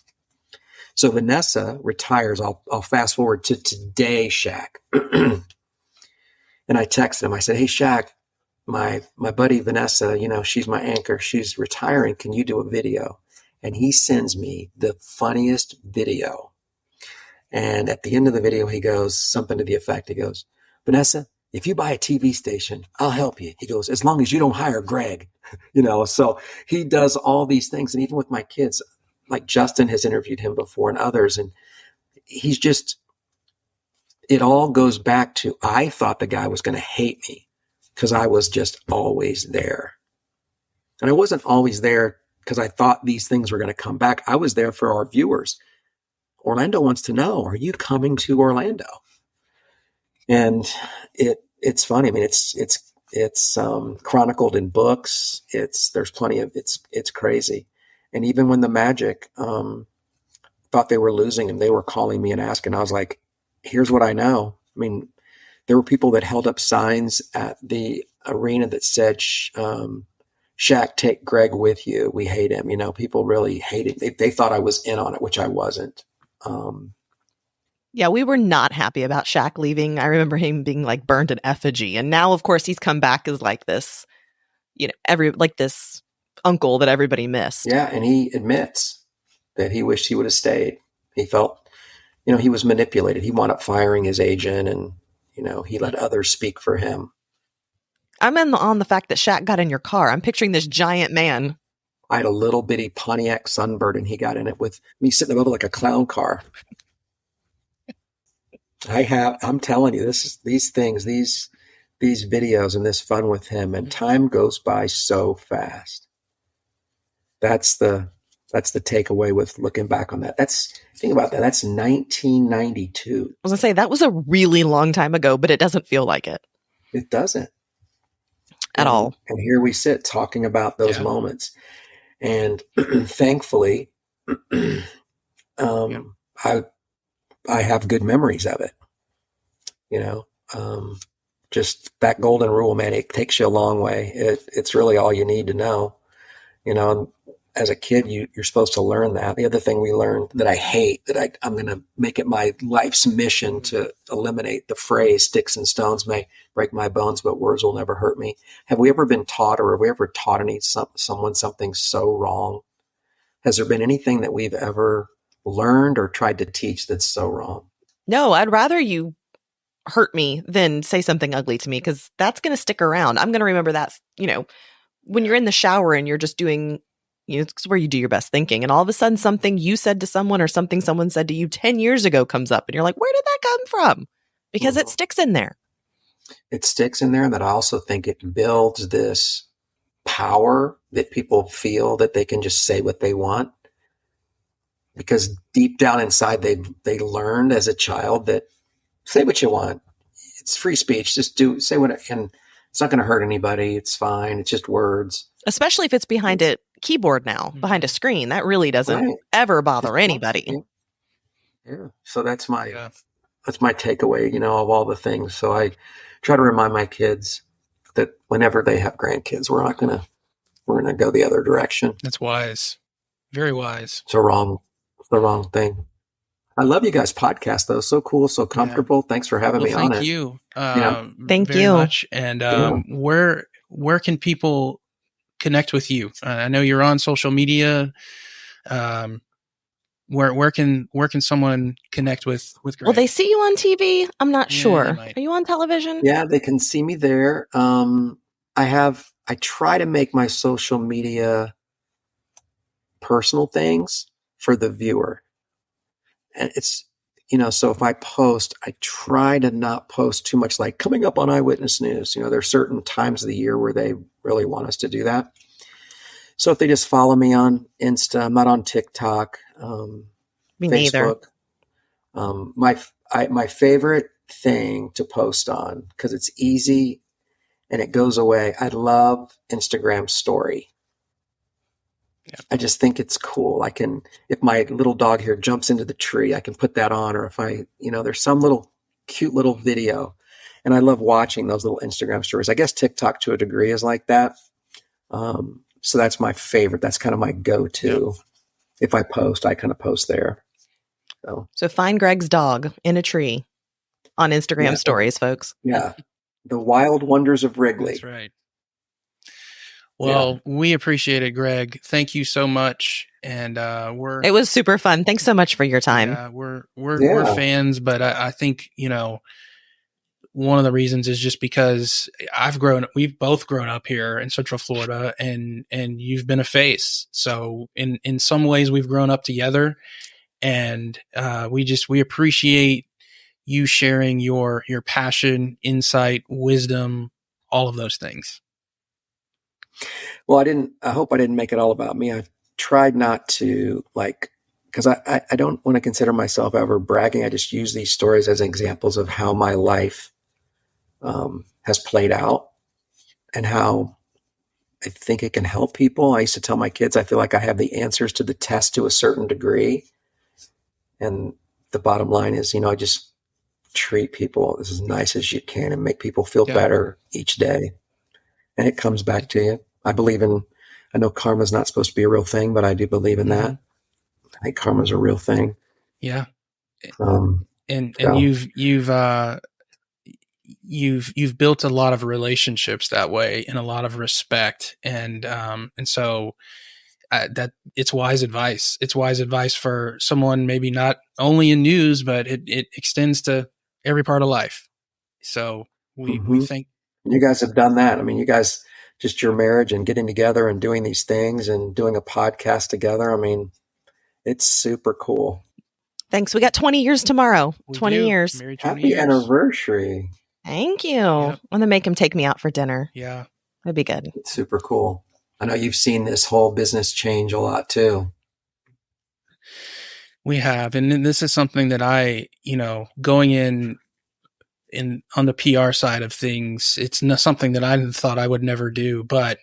So Vanessa retires. I'll fast forward to today, Shaq. And I texted him. I said, "Hey, Shaq, my buddy Vanessa, she's my anchor. She's retiring. Can you do a video?" And he sends me the funniest video. And at the end of the video, he goes something to the effect. He goes, "Vanessa, if you buy a TV station, I'll help you." He goes, "as long as you don't hire Greg." So he does all these things. And even with my kids, like Justin has interviewed him before and others. And he's just, it all goes back to, I thought the guy was going to hate me because I was just always there. And I wasn't always there because I thought these things were going to come back. I was there for our viewers. Orlando wants to know, are you coming to Orlando? And it's funny. I mean, it's chronicled in books. There's plenty of, it's crazy. And even when the Magic thought they were losing and they were calling me and asking, I was like, here's what I know. I mean, there were people that held up signs at the arena that said, "Shaq, take Greg with you. We hate him." People really hated. They thought I was in on it, which I wasn't. Yeah, we were not happy about Shaq leaving. I remember him being like burned in effigy. And now, of course, he's come back as like this, this uncle that everybody missed. Yeah. And he admits that he wished he would have stayed. He felt, he was manipulated. He wound up firing his agent and, he let others speak for him. I'm on the fact that Shaq got in your car. I'm picturing this giant man. I had a little bitty Pontiac Sunbird and he got in it with me sitting above it like a clown car. I'm telling you, these things, these videos and this fun with him, and time goes by so fast. That's the That's the takeaway with looking back on that. Think about that. That's 1992. I was gonna say that was a really long time ago, but it doesn't feel like it It doesn't at all. And here we sit talking about those moments. And thankfully, I have good memories of it. Just that golden rule, man, it takes you a long way. It's really all you need to know. And as a kid, you're supposed to learn that. The other thing we learned that I hate, that I'm going to make it my life's mission to eliminate the phrase, sticks and stones may break my bones, but words will never hurt me. Have we ever been taught, or have we ever taught someone something so wrong? Has there been anything that we've ever learned or tried to teach that's so wrong? No, I'd rather you hurt me than say something ugly to me, because that's going to stick around. I'm going to remember that, when you're in the shower and you're just doing, it's where you do your best thinking. And all of a sudden something you said to someone or something someone said to you 10 years ago comes up and you're like, where did that come from? Because it sticks in there. It sticks in there. And that I also think it builds this power that people feel that they can just say what they want. Because deep down inside, they learned as a child that say what you want. It's free speech. Just say what, and it's not going to hurt anybody. It's fine. It's just words. Especially if it's behind a keyboard now, behind a screen. That really doesn't ever bother anybody. Yeah. So that's my takeaway, of all the things. So I try to remind my kids that whenever they have grandkids, we're going to go the other direction. That's wise. Very wise. It's the wrong thing. I love you guys' podcast, though. So cool, so comfortable. Yeah. Thanks for having me on it. Thank you. Thank you much. And where can people connect with you? I know you're on social media. Where can someone connect with Greg? Well, they see you on TV. I'm not sure. Are you on television? Yeah, they can see me there. I try to make my social media personal things for the viewer. And it's, so if I post, I try to not post too much like coming up on Eyewitness News. There are certain times of the year where they really want us to do that. So if they just follow me on Insta, I'm not on TikTok, me Facebook. My favorite thing to post on, because it's easy and it goes away. I love Instagram story. Yeah. I just think it's cool. If my little dog here jumps into the tree, I can put that on. Or if there's some little cute little video, and I love watching those little Instagram stories. I guess TikTok to a degree is like that. So that's my favorite. That's kind of my go-to. Yeah. If I post, I kind of post there. So find Greg's dog in a tree on Instagram stories, folks. Yeah. The Wild Wonders of Wrigley. That's right. Well, we appreciate it, Greg. Thank you so much. And it was super fun. Thanks so much for your time. Yeah, we're fans, but I think, one of the reasons is just because we've both grown up here in Central Florida, and you've been a face. So in some ways we've grown up together, and we appreciate you sharing your passion, insight, wisdom, all of those things. Well, I hope I didn't make it all about me. I've tried not to, because I don't want to consider myself ever bragging. I just use these stories as examples of how my life has played out and how I think it can help people. I used to tell my kids, I feel like I have the answers to the test to a certain degree. And the bottom line is, I just treat people as nice as you can and make people feel better each day. And it comes back to you. I know karma's not supposed to be a real thing, but I do believe in that. I think karma's a real thing. Yeah. And you've built a lot of relationships that way, and a lot of respect. And so that it's wise advice. It's wise advice for someone maybe not only in news, but it extends to every part of life. So we think you guys have done that. I mean, you guys, just your marriage and getting together and doing these things and doing a podcast together. I mean, it's super cool. Thanks. We got 20 years tomorrow. 20 years. Happy anniversary. Thank you. Yep. I'm going to make him take me out for dinner. Yeah. That'd be good. It's super cool. I know you've seen this whole business change a lot too. We have. And then this is something that I, going in on the PR side of things, it's not something that I thought I would never do, but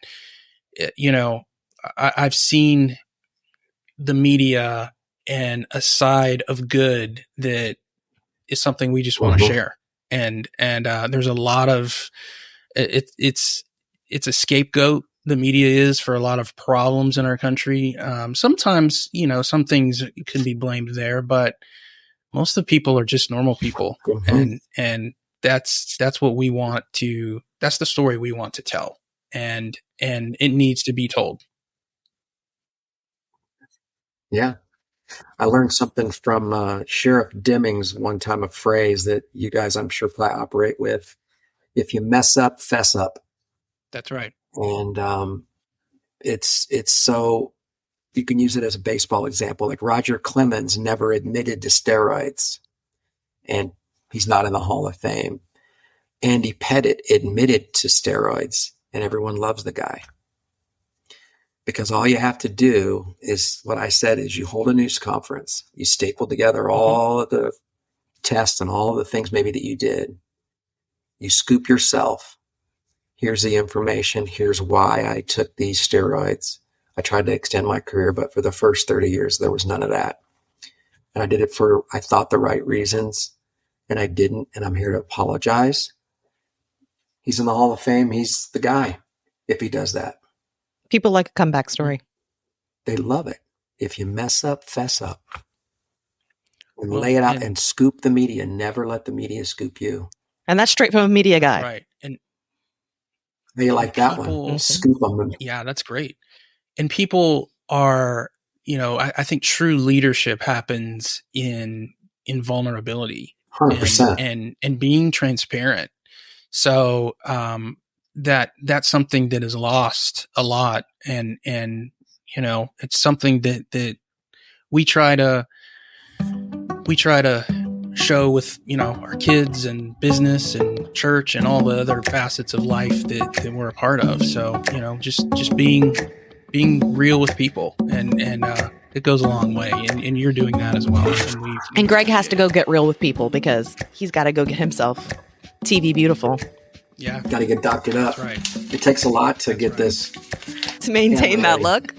I've seen the media and a side of good that is something we just want to share. And there's a lot of, it's a scapegoat. The media is for a lot of problems in our country. Sometimes, some things can be blamed there, but most of the people are just normal people. And that's what we want to, that's the story we want to tell. And it needs to be told. Yeah. I learned something from Sheriff Demings one time, a phrase that you guys, I'm sure, probably operate with. If you mess up, fess up. That's right. And it's so, you can use it as a baseball example. Like Roger Clemens never admitted to steroids, and he's not in the Hall of Fame. Andy Pettit admitted to steroids, and everyone loves the guy. Because all you have to do is what I said is you hold a news conference, you staple together all of the tests and all of the things maybe that you did. You scoop yourself. Here's the information. Here's why I took these steroids. I tried to extend my career, but for the first 30 years, there was none of that. And I did it for, I thought, the right reasons, and I didn't. And I'm here to apologize. He's in the Hall of Fame. He's the guy if he does that. People like a comeback story. They love it. If you mess up, fess up. And lay it out and scoop the media. Never let the media scoop you. And that's straight from a media guy. Right. And you like that one. Scoop them. Yeah, that's great. And people are, I think true leadership happens in vulnerability. 100%. And being transparent. So, that's something that is lost a lot. And, it's something that we try to show with, our kids and business and church and all the other facets of life that we're a part of. So, just being real with people and it goes a long way. And you're doing that as well. And Greg has to go get real with people because he's got to go get himself TV beautiful. Yeah. Got to get doctored up. That's right. It takes a lot to get this. To maintain that look.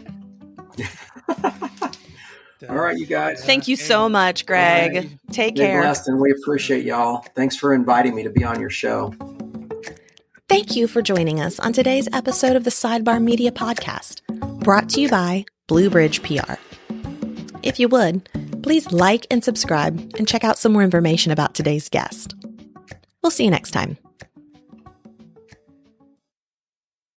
All right, you guys. Thank you so much, Greg. Right. Take care. Blessed, and we appreciate y'all. Thanks for inviting me to be on your show. Thank you for joining us on today's episode of the Sidebar Media Podcast, brought to you by Blue Bridge PR. If you would, please like and subscribe and check out some more information about today's guest. We'll see you next time.